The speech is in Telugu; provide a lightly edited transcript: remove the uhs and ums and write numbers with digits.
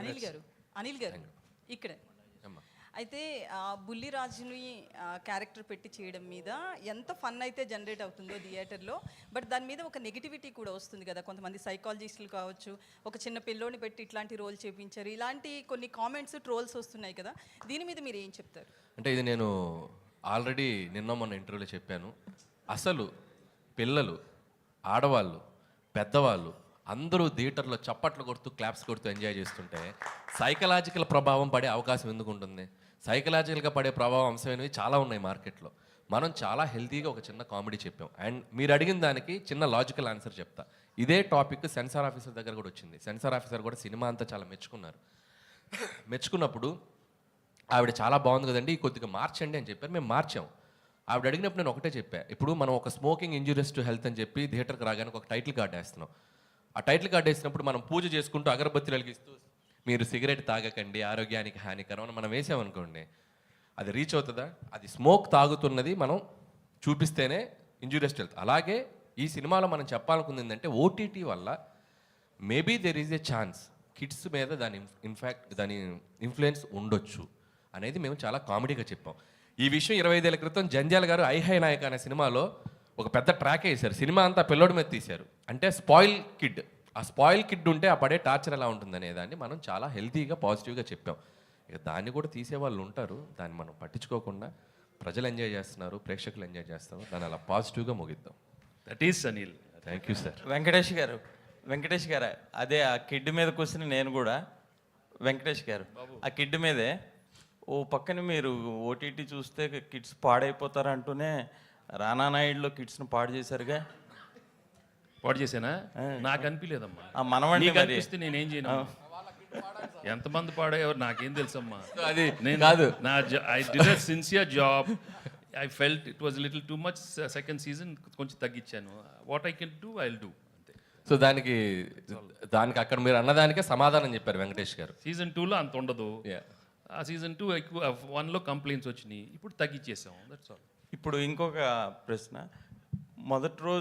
అనిల్ గారు ఇక్కడే. అయితే బుల్లిరాజుని క్యారెక్టర్ పెట్టి చేయడం మీద ఎంత ఫన్ అయితే జనరేట్ అవుతుందో థియేటర్లో, బట్ దాని మీద ఒక నెగిటివిటీ కూడా వస్తుంది కదా. కొంతమంది సైకాలజిస్టులు కావచ్చు, ఒక చిన్న పిల్లోని పెట్టి ఇట్లాంటి రోల్ చేయించారు, ఇలాంటి కొన్ని కామెంట్స్, ట్రోల్స్ వస్తున్నాయి కదా. దీని మీద మీరు ఏం చెప్తారు? అంటే ఇది నేను ఆల్రెడీ మొన్న ఇంటర్వ్యూలో చెప్పాను. అసలు పిల్లలు, ఆడవాళ్ళు, పెద్దవాళ్ళు అందరూ థియేటర్లో చప్పట్లు కొడుతూ క్లాప్స్ కొడుతూ ఎంజాయ్ చేస్తుంటే సైకలాజికల్ ప్రభావం పడే అవకాశం ఎందుకు ఉంటుంది? సైకలాజికల్గా పడే ప్రభావం అంశమైనవి చాలా ఉన్నాయి మార్కెట్లో. మనం చాలా హెల్తీగా ఒక చిన్న కామెడీ చెప్పాం. అండ్ మీరు అడిగిన దానికి చిన్న లాజికల్ ఆన్సర్ చెప్తా. ఇదే టాపిక్ సెన్సార్ ఆఫీసర్ దగ్గర కూడా వచ్చింది. సెన్సార్ ఆఫీసర్ కూడా సినిమా అంతా చాలా మెచ్చుకున్నారు. మెచ్చుకున్నప్పుడు ఆవిడ చాలా బాగుంది కదండి, కొద్దిగా మార్చండి అని చెప్పారు. మేము మార్చాం. ఆవిడ అడిగినప్పుడు నేను ఒకటే చెప్పా, ఇప్పుడు మనం ఒక స్మోకింగ్ ఇంజూరియస్ టు హెల్త్ అని చెప్పి థియేటర్కి రాగానే ఒక టైటిల్ కార్డు వేస్తున్నాం. ఆ టైటిల్ కార్డు వేసినప్పుడు మనం పూజ చేసుకుంటూ అగరబత్తులు వెలిగిస్తూ మీరు సిగరెట్ తాగకండి, ఆరోగ్యానికి హానికరం అని మనం వేసామనుకోండి, అది రీచ్ అవుతుందా? అది స్మోక్ తాగుతున్నది మనం చూపిస్తేనే ఇంజూరియస్ టు హెల్త్. అలాగే ఈ సినిమాలో మనం చెప్పాలనుకుంది ఏంటంటే ఓటీటీ వల్ల maybe there is a chance kids మీద దాని ఇన్ఫ్లుయెన్స్ ఉండొచ్చు అనేది మేము చాలా కామెడీగా చెప్పాం. ఈ విషయం 25 ఏళ్ల క్రితం జంధ్యాల గారు ఐహై నాయక్ అనే సినిమాలో ఒక పెద్ద ట్రాక్ వేశారు. సినిమా అంతా పిల్లోడి మీద తీశారు. అంటే స్పాయిల్ కిడ్, ఆ స్పాయిల్ కిడ్ ఉంటే ఆ పడే టార్చర్ ఎలా ఉంటుంది అనేదాన్ని మనం చాలా హెల్తీగా పాజిటివ్గా చెప్పాం. ఇక దాన్ని కూడా తీసేవాళ్ళు ఉంటారు, దాన్ని మనం పట్టించుకోకుండా ప్రజలు ఎంజాయ్ చేస్తున్నారు, ప్రేక్షకులు ఎంజాయ్ చేస్తారు, దాన్ని అలా పాజిటివ్గా ముగిద్దాం. That is Anil. Thank you sir. Venkatesh గారు అదే ఆ కిడ్ మీద కూర్చుని నేను కూడా వెంకటేష్ గారు ఆ కిడ్ మీదే ఓ పక్కన మీరు ఓటీటీ చూస్తే కిడ్స్ పాడైపోతారు అంటూనే రానా నాయుడులో కిడ్స్ను పాడు చేశారుగా. పాడు చేశానా? నాకు అనిపించలేదమ్మా. మనవాడిని అనిపిస్తే నేనేం చేయను. ఎంతమంది పాడేవారు నాకేం తెలుసమ్మా. అది నేను కాదు, నా I did a sincere job. I felt it was little too much. Second season కొంచెం తగ్గించాను. What I can do I will do. So దానికి అక్కడ మీరు అన్నదానికే సమాధానం చెప్పారు వెంకటేష్ గారు. సీజన్ 2లో అంత ఉండదు. ఆ సీజన్ 2 ఎక్కువ 1లో కంప్లైంట్స్ వచ్చినాయి, ఇప్పుడు తగ్గించేసాం. That's all. ఇప్పుడు ఇంకొక ప్రశ్న, మొదటి రోజు